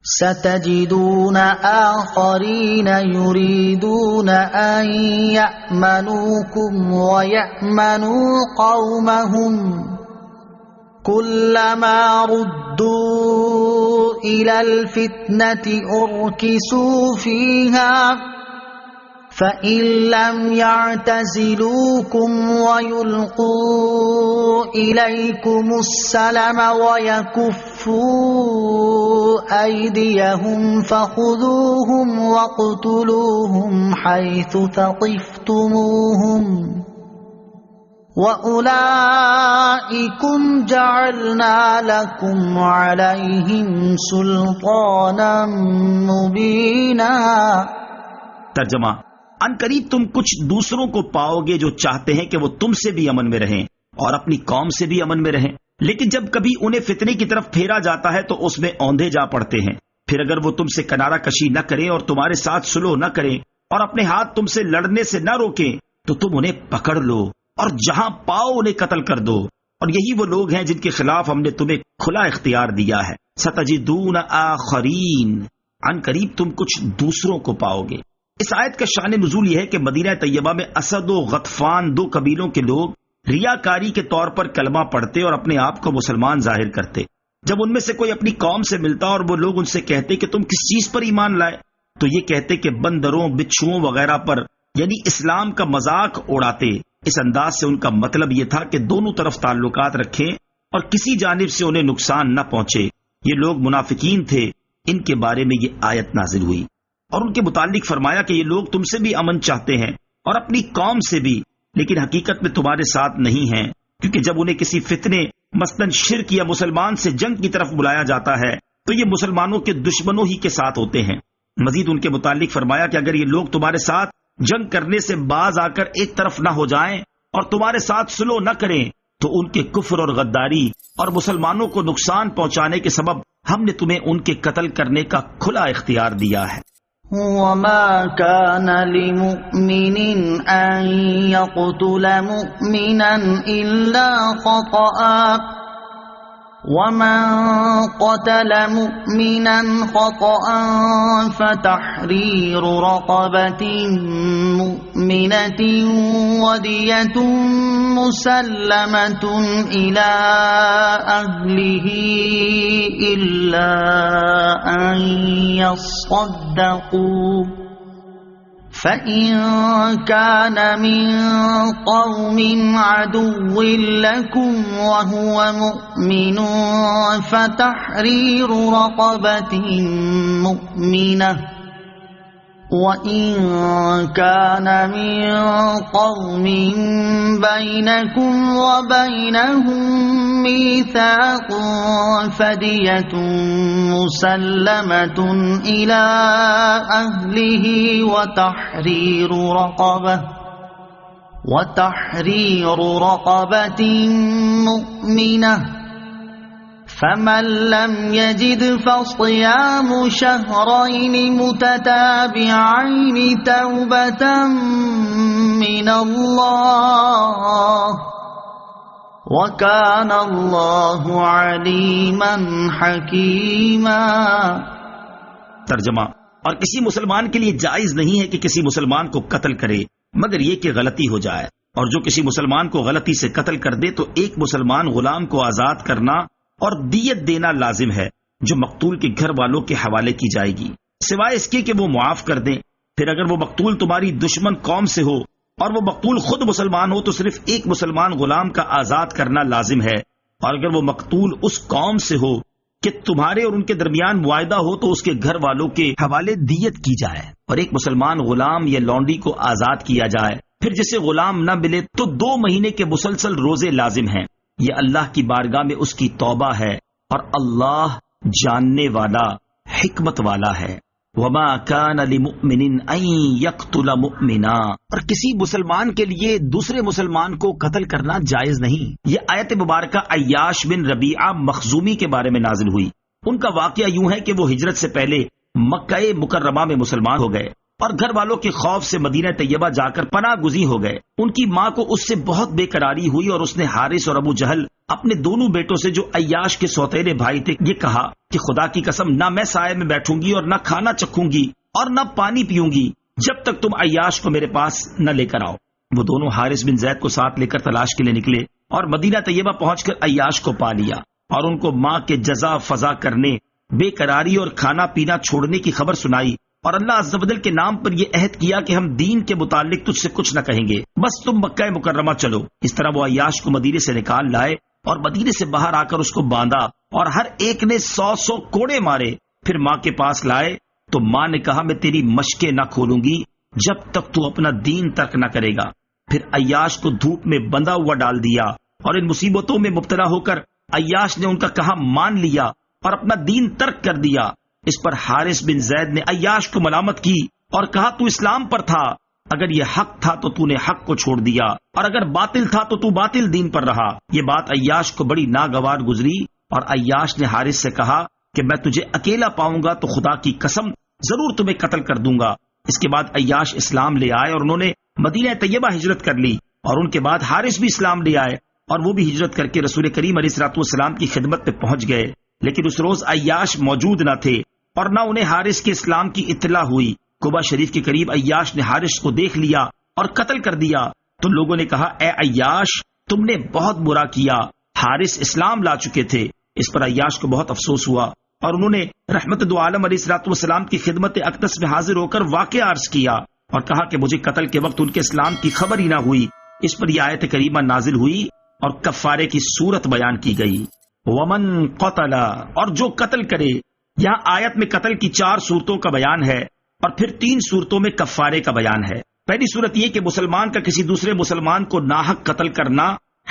ستجدون آخرین یریدون ان یأمنوکم ویأمنوا قومهم كلما ردوا إلى الفتنة أركسوا فيها فإن لم يعتزلوكم ويلقوا إليكم السلم ويكفوا أيديهم فخذوهم واقتلوهم حيث ثقفتموهم وَأُولَئِكُمْ جَعَلْنَا لَكُمْ عَلَيْهِمْ سُلْطَانًا مُبِينًا۔ ترجمہ: ان قریب تم کچھ دوسروں کو پاؤ گے جو چاہتے ہیں کہ وہ تم سے بھی امن میں رہیں اور اپنی قوم سے بھی امن میں رہیں، لیکن جب کبھی انہیں فتنے کی طرف پھیرا جاتا ہے تو اس میں اوندھے جا پڑتے ہیں۔ پھر اگر وہ تم سے کنارہ کشی نہ کریں اور تمہارے ساتھ صلح نہ کریں اور اپنے ہاتھ تم سے لڑنے سے نہ روکیں تو تم انہیں پکڑ لو اور جہاں پاؤ انہیں قتل کر دو، اور یہی وہ لوگ ہیں جن کے خلاف ہم نے تمہیں کھلا اختیار دیا ہے۔ ستجدون آخرین، ان قریب تم کچھ دوسروں کو پاؤ گے۔ اس آیت کا شان نزول یہ ہے کہ مدینہ طیبہ میں اسد و غطفان دو قبیلوں کے لوگ ریاکاری کے طور پر کلمہ پڑھتے اور اپنے آپ کو مسلمان ظاہر کرتے۔ جب ان میں سے کوئی اپنی قوم سے ملتا اور وہ لوگ ان سے کہتے کہ تم کس چیز پر ایمان لائے، تو یہ کہتے کہ بندروں، بچھوؤں وغیرہ پر، یعنی اسلام کا مذاق اڑاتے۔ اس انداز سے ان کا مطلب یہ تھا کہ دونوں طرف تعلقات رکھیں اور کسی جانب سے انہیں نقصان نہ پہنچے۔ یہ لوگ منافقین تھے، ان کے بارے میں یہ آیت نازل ہوئی اور ان کے متعلق فرمایا کہ یہ لوگ تم سے بھی امن چاہتے ہیں اور اپنی قوم سے بھی، لیکن حقیقت میں تمہارے ساتھ نہیں ہیں، کیونکہ جب انہیں کسی فتنے مثلاً شرک یا مسلمان سے جنگ کی طرف بلایا جاتا ہے تو یہ مسلمانوں کے دشمنوں ہی کے ساتھ ہوتے ہیں۔ مزید ان کے متعلق فرمایا کہ اگر یہ لوگ تمہارے ساتھ جنگ کرنے سے باز آ کر ایک طرف نہ ہو جائیں اور تمہارے ساتھ صلح نہ کریں تو ان کے کفر اور غداری اور مسلمانوں کو نقصان پہنچانے کے سبب ہم نے تمہیں ان کے قتل کرنے کا کھلا اختیار دیا ہے۔ وَمَا كَانَ لِمُؤْمِنٍ أَن يَقْتُلَ مُؤْمِنًا إِلَّا خَطَأً وَمَن قَتَلَ مُؤْمِنًا خَطَأً فَتَحْرِيرُ رَقَبَةٍ مُؤْمِنَةٍ وَدِيَةٌ مُسَلَّمَةٌ إِلَى أَهْلِهِ إِلَّا أَن يَصَّدَّقُوا فَإِن كَانَ مِن قَوْمٍ عَدُوٍّ لَكُمْ وَهُوَ مُؤْمِنٌ فَتَحْرِيرُ رَقَبَةٍ مُؤْمِنَةٍ وَإِن كَانَ مِن قَوْمٍ بَيْنَكُمْ وَبَيْنَهُم مِّيثَاقٌ فَدِيَةٌ مُّسَلَّمَةٌ إِلَى أَهْلِهِ وَتَحْرِيرُ رَقَبَةٍ مُّؤْمِنَةٍ فَمَن لَّمْ يَجِدْ فَصِيَامُ شَهْرَيْنِ مُتَتَابِعَيْنِ تَوْبَةً مِّنَ اللَّهِ وَكَانَ اللَّهُ عَلِيمًا حَكِيمًا۔ ترجمہ: اور کسی مسلمان کے لیے جائز نہیں ہے کہ کسی مسلمان کو قتل کرے مگر یہ کہ غلطی ہو جائے، اور جو کسی مسلمان کو غلطی سے قتل کر دے تو ایک مسلمان غلام کو آزاد کرنا اور دیت دینا لازم ہے جو مقتول کے گھر والوں کے حوالے کی جائے گی، سوائے اس کے کہ وہ معاف کر دیں۔ پھر اگر وہ مقتول تمہاری دشمن قوم سے ہو اور وہ مقتول خود مسلمان ہو تو صرف ایک مسلمان غلام کا آزاد کرنا لازم ہے، اور اگر وہ مقتول اس قوم سے ہو کہ تمہارے اور ان کے درمیان معاہدہ ہو تو اس کے گھر والوں کے حوالے دیت کی جائے اور ایک مسلمان غلام یا لونڈی کو آزاد کیا جائے۔ پھر جسے غلام نہ ملے تو 2 مہینے کے مسلسل روزے لازم ہیں۔ یہ اللہ کی بارگاہ میں اس کی توبہ ہے اور اللہ جاننے والا، حکمت والا ہے۔ وَمَا كَانَ لِمُؤْمِنٍ أَن يَقْتُلَ مُؤْمِنًا، اور کسی مسلمان کے لیے دوسرے مسلمان کو قتل کرنا جائز نہیں۔ یہ آیت مبارکہ عیاش بن ربیعہ مخزومی کے بارے میں نازل ہوئی۔ ان کا واقعہ یوں ہے کہ وہ ہجرت سے پہلے مکہ مکرمہ میں مسلمان ہو گئے اور گھر والوں کے خوف سے مدینہ طیبہ جا کر پناہ گزین ہو گئے۔ ان کی ماں کو اس سے بہت بے قراری ہوئی اور اس نے حارث اور ابو جہل اپنے دونوں بیٹوں سے جو عیاش کے سوتیلے بھائی تھے یہ کہا کہ خدا کی قسم نہ میں سائے میں بیٹھوں گی اور نہ کھانا چکھوں گی اور نہ پانی پیوں گی جب تک تم عیاش کو میرے پاس نہ لے کر آؤ۔ وہ دونوں حارث بن زید کو ساتھ لے کر تلاش کے لیے نکلے اور مدینہ طیبہ پہنچ کر عیاش کو پا لیا اور ان کو ماں کے جزا فضا کرنے، بے قراری اور کھانا پینا چھوڑنے کی خبر سنائی، اور اللہ عز و جل کے نام پر یہ عہد کیا کہ ہم دین کے متعلق تجھ سے کچھ نہ کہیں گے، بس تم مکہ مکرمہ چلو۔ اس طرح وہ عیاش کو مدینے سے نکال لائے اور مدینے سے باہر آ کر اس کو باندھا اور ہر ایک نے 100 کوڑے مارے۔ پھر ماں کے پاس لائے تو ماں نے کہا میں تیری مشقیں نہ کھولوں گی جب تک تو اپنا دین ترک نہ کرے گا۔ پھر عیاش کو دھوپ میں بندھا ہوا ڈال دیا اور ان مصیبتوں میں مبتلا ہو کر عیاش نے ان کا کہا مان لیا اور اپنا دین ترک کر دیا۔ اس پر حارث بن زید نے عیاش کو ملامت کی اور کہا تو اسلام پر تھا، اگر یہ حق تھا تو نے حق کو چھوڑ دیا اور اگر باطل تھا تو باطل دین پر رہا۔ یہ بات عیاش کو بڑی ناگوار گزری اور عیاش نے حارث سے کہا کہ میں تجھے اکیلا پاؤں گا تو خدا کی قسم ضرور تمہیں قتل کر دوں گا۔ اس کے بعد عیاش اسلام لے آئے اور انہوں نے مدینہ طیبہ ہجرت کر لی، اور ان کے بعد حارث بھی اسلام لے آئے اور وہ بھی ہجرت کر کے رسول کریم علیہ الصلوۃ والسلام کی خدمت میں پہنچ گئے۔ لیکن اس روز عیاش موجود نہ تھے اور نہ انہیں حارث کے اسلام کی اطلاع ہوئی۔ قبا شریف کے قریب عیاش نے حارث کو دیکھ لیا اور قتل کر دیا تو لوگوں نے کہا اے عیاش تم نے بہت برا کیا، حارث اسلام لا چکے تھے۔ اس پر عیاش کو بہت افسوس ہوا اور انہوں نے رحمت دو عالم علیہ الصلوۃ والسلام کی خدمت اقدس میں حاضر ہو کر واقعہ عرض کیا اور کہا کہ مجھے قتل کے وقت ان کے اسلام کی خبر ہی نہ ہوئی۔ اس پر یہ آیت کریمہ نازل ہوئی اور کفارے کی صورت بیان کی گئی، ومن قتل، اور جو قتل کرے۔ یہاں آیت میں قتل کی 4 صورتوں کا بیان ہے اور پھر 3 صورتوں میں کفارے کا بیان ہے۔ پہلی صورت یہ کہ مسلمان کا کسی دوسرے مسلمان کو ناحق قتل کرنا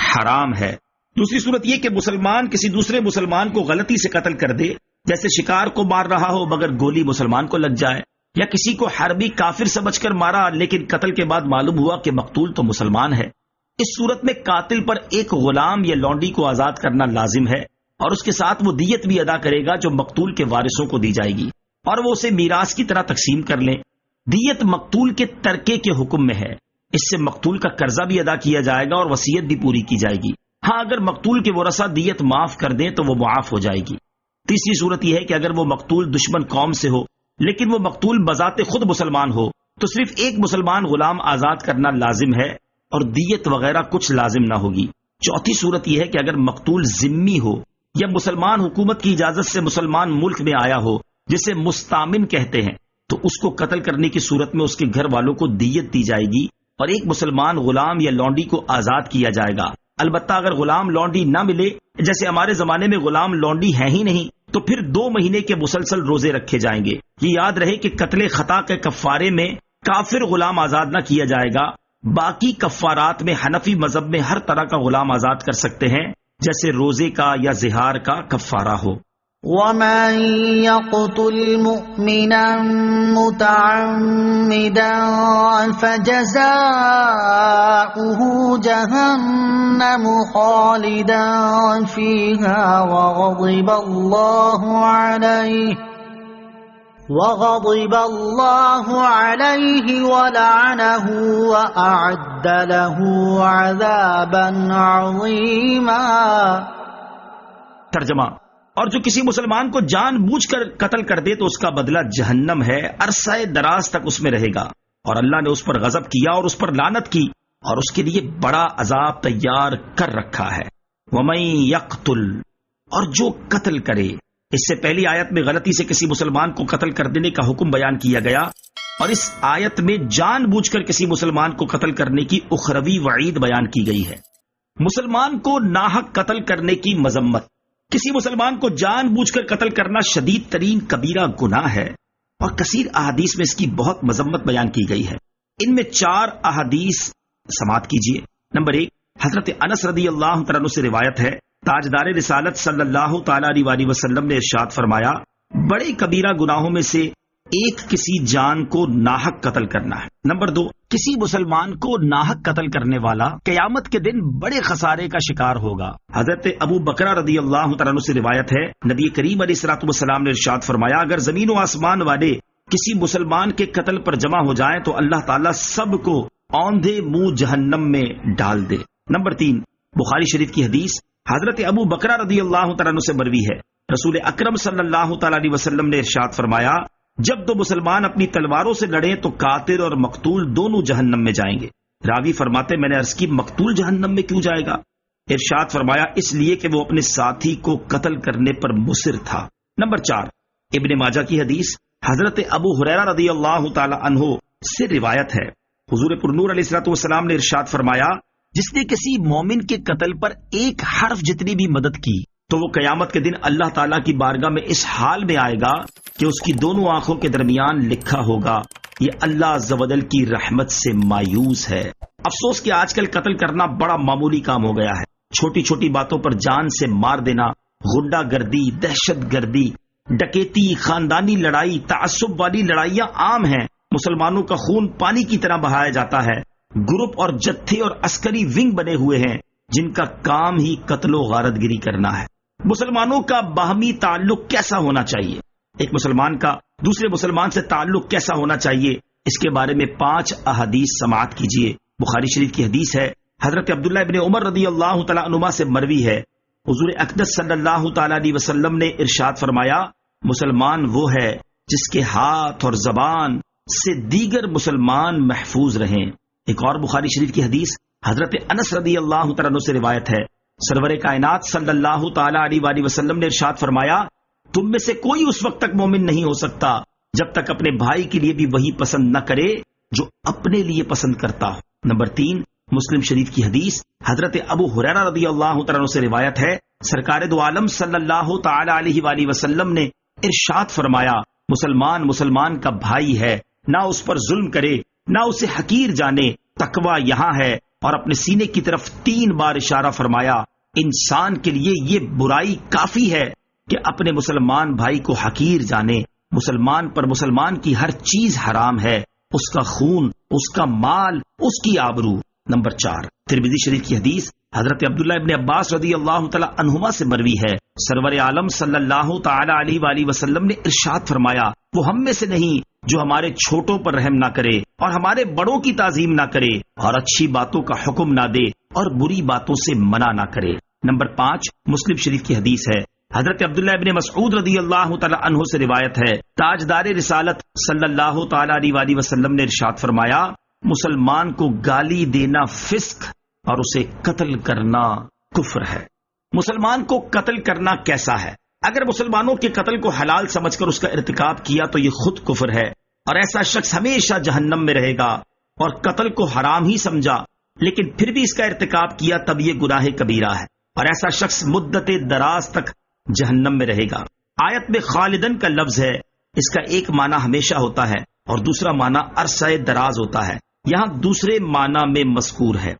حرام ہے۔ دوسری صورت یہ کہ مسلمان کسی دوسرے مسلمان کو غلطی سے قتل کر دے، جیسے شکار کو مار رہا ہو مگر گولی مسلمان کو لگ جائے، یا کسی کو حربی کافر سمجھ کر مارا لیکن قتل کے بعد معلوم ہوا کہ مقتول تو مسلمان ہے۔ اس صورت میں قاتل پر ایک غلام یا لونڈی کو آزاد کرنا لازم ہے اور اس کے ساتھ وہ دیت بھی ادا کرے گا جو مقتول کے وارثوں کو دی جائے گی اور وہ اسے میراث کی طرح تقسیم کر لیں۔ دیت مقتول کے ترکے کے حکم میں ہے، اس سے مقتول کا قرضہ بھی ادا کیا جائے گا اور وصیت بھی پوری کی جائے گی۔ ہاں اگر مقتول کے ورثہ دیت معاف کر دیں تو وہ معاف ہو جائے گی۔ تیسری صورت یہ ہے کہ اگر وہ مقتول دشمن قوم سے ہو لیکن وہ مقتول بذات خود مسلمان ہو تو صرف ایک مسلمان غلام آزاد کرنا لازم ہے اور دیت وغیرہ کچھ لازم نہ ہوگی۔ چوتھی صورت یہ ہے کہ اگر مقتول ذمی ہو یا مسلمان حکومت کی اجازت سے مسلمان ملک میں آیا ہو جسے مستامن کہتے ہیں تو اس کو قتل کرنے کی صورت میں اس کے گھر والوں کو دیت دی جائے گی اور ایک مسلمان غلام یا لونڈی کو آزاد کیا جائے گا۔ البتہ اگر غلام لونڈی نہ ملے، جیسے ہمارے زمانے میں غلام لونڈی ہیں ہی نہیں، تو پھر 2 مہینے کے مسلسل روزے رکھے جائیں گے۔ یہ یاد رہے کہ قتل خطا کے کفارے میں کافر غلام آزاد نہ کیا جائے گا، باقی کفارات میں حنفی مذہب میں ہر طرح کا غلام آزاد کر سکتے ہیں، جیسے روزے کا یا زہار کا کفارہ ہو۔ وَمَن يَقْتُلْ مُؤْمِنًا مُتَعَمِّدًا فَجَزَاؤُهُ جَهَنَّمُ خَالِدًا فِيهَا وَغَضِبَ اللَّهُ عَلَيْهِ وَلَعَنَهُ وَأَعَدَّ لَهُ عَذَابًا عَظِيمًا۔ ترجمہ: اور جو کسی مسلمان کو جان بوجھ کر قتل کر دے تو اس کا بدلہ جہنم ہے، عرصہ دراز تک اس میں رہے گا، اور اللہ نے اس پر غضب کیا اور اس پر لعنت کی اور اس کے لیے بڑا عذاب تیار کر رکھا ہے۔ وَمَن يَقْتُلْ، اور جو قتل کرے۔ اس سے پہلی آیت میں غلطی سے کسی مسلمان کو قتل کر دینے کا حکم بیان کیا گیا اور اس آیت میں جان بوجھ کر کسی مسلمان کو قتل کرنے کی اخروی وعید بیان کی گئی ہے۔ مسلمان کو ناحق قتل کرنے کی مذمت۔ کسی مسلمان کو جان بوجھ کر قتل کرنا شدید ترین کبیرہ گناہ ہے اور کثیر احادیث میں اس کی بہت مذمت بیان کی گئی ہے۔ ان میں 4 احادیث سماعت کیجیے۔ نمبر 1، حضرت انس رضی اللہ تعالیٰ عنہ سے روایت ہے، تاجدار رسالت صلی اللہ تعالیٰ علیہ وسلم نے ارشاد فرمایا، بڑے کبیرہ گناہوں میں سے ایک کسی جان کو ناحق قتل کرنا ہے۔ نمبر 2، کسی مسلمان کو ناحق قتل کرنے والا قیامت کے دن بڑے خسارے کا شکار ہوگا۔ حضرت ابو بکر رضی اللہ تعالیٰ عنہ سے روایت ہے، نبی کریم علیہ الصلوۃ والسلام نے ارشاد فرمایا، اگر زمین و آسمان والے کسی مسلمان کے قتل پر جمع ہو جائیں تو اللہ تعالیٰ سب کو اوندھے منہ جہنم میں ڈال دے۔ نمبر 3، بخاری شریف کی حدیث حضرت ابو بکر رضی اللہ تعالیٰ عنہ سے مروی ہے، رسول اکرم صلی اللہ تعالی علیہ وسلم نے ارشاد فرمایا جب دو مسلمان اپنی تلواروں سے لڑیں تو قاتل اور مقتول دونوں جہنم میں جائیں گے۔ راوی فرماتے میں نے عرض کی مقتول جہنم میں کیوں جائے گا؟ ارشاد فرمایا اس لیے کہ وہ اپنے ساتھی کو قتل کرنے پر مصر تھا۔ نمبر 4، ابن ماجہ کی حدیث حضرت ابو ہریرہ رضی اللہ تعالی عنہ سے روایت ہے، حضور پرنور علیہ الصلوۃ والسلام نے ارشاد فرمایا جس نے کسی مومن کے قتل پر ایک حرف جتنی بھی مدد کی تو وہ قیامت کے دن اللہ تعالیٰ کی بارگاہ میں اس حال میں آئے گا کہ اس کی دونوں آنکھوں کے درمیان لکھا ہوگا یہ اللہ عز و جل کی رحمت سے مایوس ہے۔ افسوس کہ آج کل قتل کرنا بڑا معمولی کام ہو گیا ہے۔ چھوٹی چھوٹی باتوں پر جان سے مار دینا، غنڈہ گردی، دہشت گردی، ڈکیتی، خاندانی لڑائی، تعصب والی لڑائیاں عام ہیں۔ مسلمانوں کا خون پانی کی طرح بہایا جاتا ہے۔ گروپ اور جتھے اور عسکری ونگ بنے ہوئے ہیں جن کا کام ہی قتل و غارت گری کرنا ہے۔ مسلمانوں کا باہمی تعلق کیسا ہونا چاہیے؟ ایک مسلمان کا دوسرے مسلمان سے تعلق کیسا ہونا چاہیے؟ اس کے بارے میں 5 احادیث سماعت کیجیے۔ بخاری شریف کی حدیث ہے، حضرت عبداللہ ابن عمر رضی اللہ تعالیٰ عنہما سے مروی ہے، حضور اقدس صلی اللہ تعالیٰ علیہ وسلم نے ارشاد فرمایا مسلمان وہ ہے جس کے ہاتھ اور زبان سے دیگر مسلمان محفوظ رہیں۔ ایک اور بخاری شریف کی حدیث حضرت انس رضی اللہ تعالیٰ عنہ سے روایت ہے، سرور کائنات صلی اللہ تعالیٰ علیہ وآلہ وسلم نے ارشاد فرمایا تم میں سے کوئی اس وقت تک مومن نہیں ہو سکتا جب تک اپنے بھائی کے لیے بھی وہی پسند نہ کرے جو اپنے لیے پسند کرتا ہو۔ نمبر 3، مسلم شریف کی حدیث حضرت ابو ہریرہ رضی اللہ تعالیٰ عنہ سے روایت ہے، سرکار دو عالم صلی اللہ تعالیٰ علیہ وآلہ وسلم نے ارشاد فرمایا مسلمان مسلمان کا بھائی ہے، نہ اس پر ظلم کرے نہ اسے حقیر جانے، تقوی یہاں ہے، اور اپنے سینے کی طرف 3 بار اشارہ فرمایا انسان کے لیے یہ برائی کافی ہے کہ اپنے مسلمان بھائی کو حقیر جانے۔ مسلمان پر مسلمان کی ہر چیز حرام ہے، اس کا خون، اس کا مال، اس کی آبرو۔ نمبر 4، ترمذی شریف کی حدیث حضرت عبداللہ ابن عباس رضی اللہ تعالی عنہما سے مروی ہے، سرور عالم صلی اللہ تعالی علیہ وآلہ وسلم نے ارشاد فرمایا وہ ہم میں سے نہیں جو ہمارے چھوٹوں پر رحم نہ کرے اور ہمارے بڑوں کی تعظیم نہ کرے اور اچھی باتوں کا حکم نہ دے اور بری باتوں سے منع نہ کرے۔ نمبر 5، مسلم شریف کی حدیث ہے، حضرت عبداللہ ابن مسعود رضی اللہ تعالی عنہ سے روایت ہے، تاجدار رسالت صلی اللہ تعالی علیہ وآلہ وسلم نے ارشاد فرمایا مسلمان کو گالی دینا فسق اور اسے قتل کرنا کفر ہے۔ مسلمان کو قتل کرنا کیسا ہے؟ اگر مسلمانوں کے قتل کو حلال سمجھ کر اس کا ارتکاب کیا تو یہ خود کفر ہے اور ایسا شخص ہمیشہ جہنم میں رہے گا، اور قتل کو حرام ہی سمجھا لیکن پھر بھی اس کا ارتکاب کیا تب یہ گناہ کبیرہ ہے، اور ایسا شخص مدت دراز تک جہنم میں رہے گا۔ آیت میں خالدن کا لفظ ہے، اس کا ایک معنی ہمیشہ ہوتا ہے اور دوسرا معنی عرصہ دراز ہوتا ہے، یہاں دوسرے معنی میں مذکور ہے۔